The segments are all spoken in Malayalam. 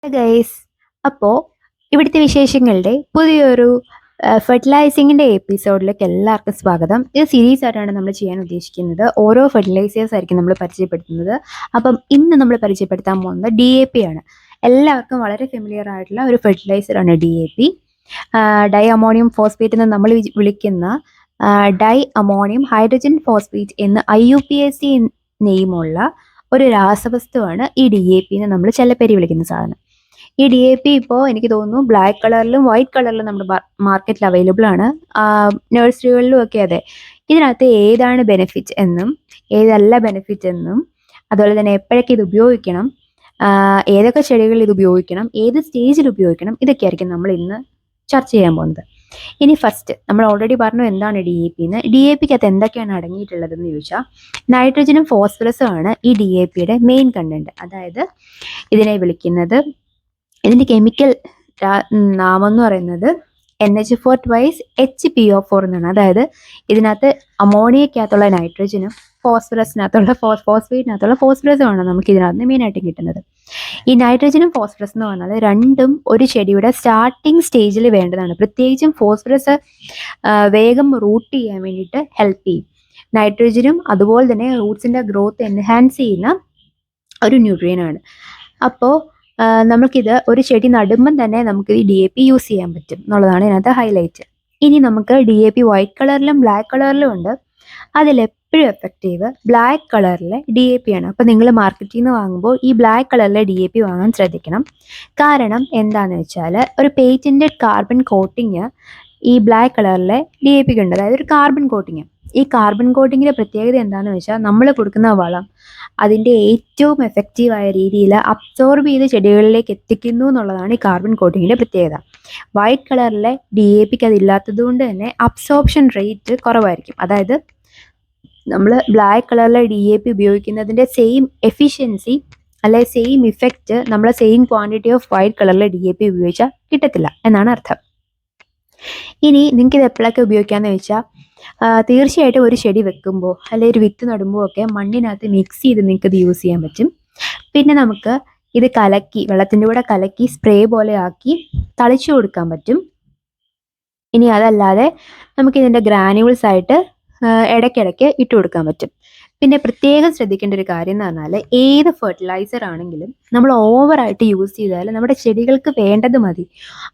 ഗൈസ്, അപ്പോൾ ഇവിടുത്തെ വിശേഷങ്ങളുടെ പുതിയൊരു ഫെർട്ടിലൈസിങ്ങിൻ്റെ എപ്പിസോഡിലേക്ക് എല്ലാവർക്കും സ്വാഗതം. ഇത് സീരീസ് ആയിട്ടാണ് നമ്മൾ ചെയ്യാൻ ഉദ്ദേശിക്കുന്നത്. ഓരോ ഫെർട്ടിലൈസേഴ്സ് ആയിരിക്കും നമ്മൾ പരിചയപ്പെടുത്തുന്നത്. അപ്പം ഇന്ന് നമ്മൾ പരിചയപ്പെടുത്താൻ പോകുന്നത് DAP ആണ്. എല്ലാവർക്കും വളരെ ഫെമിലിയർ ആയിട്ടുള്ള ഒരു ഫെർട്ടിലൈസറാണ് DAP. ഡൈ അമോണിയം ഫോസ്ഫേറ്റ് എന്ന് നമ്മൾ വിളിക്കുന്ന ഡൈ അമോണിയം ഹൈഡ്രജൻ ഫോസ്ഫേറ്റ് എന്ന് IUPAC നെയിമുള്ള ഒരു രാസവസ്തുവാണ് ഈ DAP എന്ന് നമ്മൾ ചെല്ലപ്പേരി വിളിക്കുന്ന സാധനം. ഈ DAP ഇപ്പോൾ എനിക്ക് തോന്നുന്നു ബ്ലാക്ക് കളറിലും വൈറ്റ് കളറിലും നമ്മുടെ മാർക്കറ്റിൽ അവൈലബിൾ ആണ്. നഴ്സറികളിലും ഒക്കെ അതെ. ഇതിനകത്ത് ഏതാണ് ബെനിഫിറ്റ് എന്നും ഏതല്ല ബെനിഫിറ്റ് എന്നും അതുപോലെ തന്നെ എപ്പോഴൊക്കെ ഇത് ഉപയോഗിക്കണം, ഏതൊക്കെ ചെടികളിൽ ഇത് ഉപയോഗിക്കണം, ഏത് സ്റ്റേജിൽ ഉപയോഗിക്കണം, ഇതൊക്കെ ആയിരിക്കും നമ്മൾ ഇന്ന് ചർച്ച ചെയ്യാൻ പോകുന്നത്. ഇനി ഫസ്റ്റ് നമ്മൾ ഓൾറെഡി പറഞ്ഞു എന്താണ് DAP എന്ന്. DAPക്കകത്ത് എന്തൊക്കെയാണ് അടങ്ങിയിട്ടുള്ളതെന്ന് ചോദിച്ചാൽ നൈട്രജനും ഫോസ്ഫറസും ആണ് ഈ DAPയുടെ മെയിൻ കണ്ടന്റ്. അതായത് ഇതിനെ വിളിക്കുന്നത്, ഇതിൻ്റെ കെമിക്കൽ നാമം എന്ന് പറയുന്നത് NH4 ട്വൈസ് HPO4 എന്നാണ്. അതായത് ഇതിനകത്ത് അമോണിയക്കകത്തുള്ള നൈട്രജനും ഫോസ്ഫറസിനകത്തുള്ള ഫോസ്ഫേറ്റിനകത്തുള്ള ഫോസ്ഫറസുമാണ് നമുക്ക് ഇതിനകത്ത് മെയിനായിട്ട് കിട്ടുന്നത്. ഈ നൈട്രജനും ഫോസ്ഫറസ് എന്ന് പറഞ്ഞാൽ രണ്ടും ഒരു ചെടിയുടെ സ്റ്റാർട്ടിങ് സ്റ്റേജിൽ വേണ്ടതാണ്. പ്രത്യേകിച്ചും ഫോസ്ഫറസ് വേഗം റൂട്ട് ചെയ്യാൻ വേണ്ടിയിട്ട് ഹെൽപ്പ് ചെയ്യും. നൈട്രജനും അതുപോലെ തന്നെ റൂട്ട്സിൻ്റെ ഗ്രോത്ത് എൻഹാൻസ് ചെയ്യുന്ന ഒരു ന്യൂട്രിയനാണ്. അപ്പോൾ നമുക്കിത് ഒരു ചെടി നടുമ്പം തന്നെ നമുക്ക് ഈ DAP യൂസ് ചെയ്യാൻ പറ്റും എന്നുള്ളതാണ് ഇതിനകത്ത് ഹൈലൈറ്റ്. ഇനി നമുക്ക് DAP വൈറ്റ് കളറിലും ബ്ലാക്ക് കളറിലും ഉണ്ട്. അതിലെപ്പോഴും എഫക്റ്റീവ് ബ്ലാക്ക് കളറിലെ DAP ആണ്. അപ്പോൾ നിങ്ങൾ മാർക്കറ്റിൽ നിന്ന് വാങ്ങുമ്പോൾ ഈ ബ്ലാക്ക് കളറിലെ DAP വാങ്ങാൻ ശ്രദ്ധിക്കണം. കാരണം എന്താണെന്ന് വെച്ചാൽ ഒരു പേറ്റൻറ്റഡ് കാർബൺ കോട്ടിങ് ഈ ബ്ലാക്ക് കളറിലെ DAPക്ക് ഉണ്ട്. അതായത് ഒരു കാർബൺ കോട്ടിങ്. ഈ കാർബൺ കോട്ടിങ്ങിൻ്റെ പ്രത്യേകത എന്താണെന്ന് വെച്ചാൽ നമ്മൾ കൊടുക്കുന്ന വളം അതിൻ്റെ ഏറ്റവും എഫക്റ്റീവായ രീതിയിൽ അബ്സോർബ് ചെയ്ത് ചെടികളിലേക്ക് എത്തിക്കുന്നു എന്നുള്ളതാണ് ഈ കാർബൺ കോട്ടിങ്ങിൻ്റെ പ്രത്യേകത. വൈറ്റ് കളറിലെ DAPക്ക് അതില്ലാത്തത് കൊണ്ട് തന്നെ അബ്സോർപ്ഷൻ റേറ്റ് കുറവായിരിക്കും. അതായത് നമ്മൾ ബ്ലാക്ക് കളറിലെ DAP ഉപയോഗിക്കുന്നതിൻ്റെ സെയിം എഫിഷ്യൻസി അല്ലെ സെയിം ഇഫക്റ്റ് നമ്മൾ സെയിം ക്വാണ്ടിറ്റി ഓഫ് വൈറ്റ് കളറിലെ DAP ഉപയോഗിച്ചാൽ കിട്ടത്തില്ല എന്നാണ് അർത്ഥം. ഇനി നിങ്ങൾക്ക് ഇത് എപ്പോഴൊക്കെ ഉപയോഗിക്കാമെന്ന് വെച്ചാൽ തീർച്ചയായിട്ടും ഒരു ചെടി വെക്കുമ്പോൾ അല്ലെങ്കിൽ ഒരു വിത്ത് നടുമ്പോൾ ഒക്കെ മണ്ണിനകത്ത് മിക്സ് ചെയ്ത് നിങ്ങൾക്ക് ഇത് യൂസ് ചെയ്യാൻ പറ്റും. പിന്നെ നമുക്ക് ഇത് കലക്കി വെള്ളത്തിൻ്റെ കൂടെ കലക്കി സ്പ്രേ പോലെ ആക്കി തളിച്ചു കൊടുക്കാൻ പറ്റും. ഇനി അതല്ലാതെ നമുക്ക് ഇതിൻ്റെ ഗ്രാനുവൽസ് ആയിട്ട് ഇടയ്ക്കിടയ്ക്ക് ഇട്ട് കൊടുക്കാൻ പറ്റും. പിന്നെ പ്രത്യേകം ശ്രദ്ധിക്കേണ്ട ഒരു കാര്യം എന്ന് പറഞ്ഞാൽ ഏത് ഫെർട്ടിലൈസർ ആണെങ്കിലും നമ്മൾ ഓവറായിട്ട് യൂസ് ചെയ്താൽ നമ്മുടെ ചെടികൾക്ക് വേണ്ടത് മതി.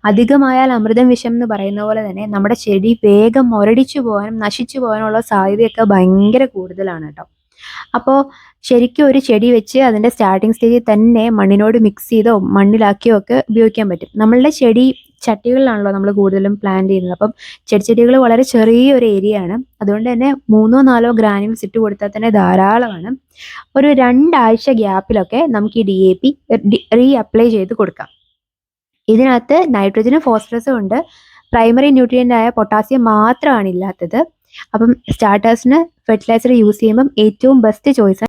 അധികമായാൽ അമൃതം വിഷം എന്ന് പറയുന്ന പോലെ തന്നെ നമ്മുടെ ചെടി വേഗം മുരടിച്ചു പോകാനും നശിച്ചു പോകാനുള്ള സാധ്യതയൊക്കെ ഭയങ്കര കൂടുതലാണ് കേട്ടോ. അപ്പോൾ ശരിക്കും ഒരു ചെടി വെച്ച് അതിൻ്റെ സ്റ്റാർട്ടിങ് സ്റ്റേജിൽ തന്നെ മണ്ണിനോട് മിക്സ് ചെയ്തോ മണ്ണിലാക്കിയോ ഒക്കെ ഉപയോഗിക്കാൻ പറ്റും. നമ്മളുടെ ചെടി ചട്ടികളിലാണല്ലോ നമ്മൾ കൂടുതലും പ്ലാന്റ് ചെയ്യുന്നത്. അപ്പം ചെടിച്ചെടികൾ വളരെ ചെറിയൊരു ഏരിയ ആണ്. അതുകൊണ്ട് തന്നെ 3-4 ഗ്രാനുവൽസ് ഇട്ട് കൊടുത്താൽ തന്നെ ധാരാളമാണ്. ഒരു 2 ആഴ്ച ഗ്യാപ്പിലൊക്കെ നമുക്ക് ഈ DAP റീ അപ്ലൈ ചെയ്ത് കൊടുക്കാം. ഇതിനകത്ത് നൈട്രജനും ഫോസ്ഫറസും ഉണ്ട്. പ്രൈമറി ന്യൂട്രിയൻ്റ് ആയ പൊട്ടാസ്യം മാത്രമാണ് ഇല്ലാത്തത്. അപ്പം സ്റ്റാർട്ടേഴ്സിന് ഫെർട്ടിലൈസർ യൂസ് ചെയ്യുമ്പം ഏറ്റവും ബെസ്റ്റ് ചോയ്സ്